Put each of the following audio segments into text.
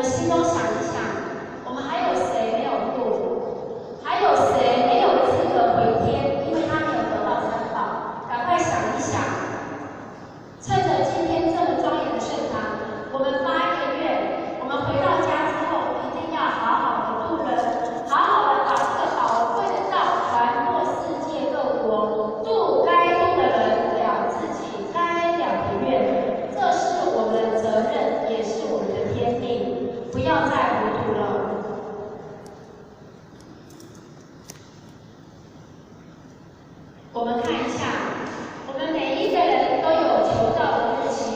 们心中想一想，我们还有谁没有度？还有谁没有资格回天？因为他没有得到三宝。赶快想一想，趁着今天这么庄严的圣堂，我们发一个愿，我们回到家之后，一定要好好的度人，好好的把这个宝贵的道传播世界各国，度该度的人，了自己该了的愿。这是我们的责任，也是我们的天命。不要再糊涂了。我们看一下，我们每一个人都有求道的日期。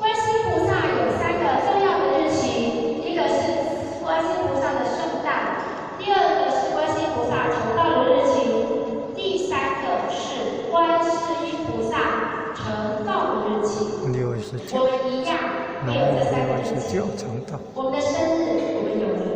观世菩萨有3个重要的日期，一个是观世菩萨的圣诞，第2个是观世菩萨求道的日期，第3个是观世音菩萨成道的日期。我们一样，没有这3个日期。我们的生日，我们有。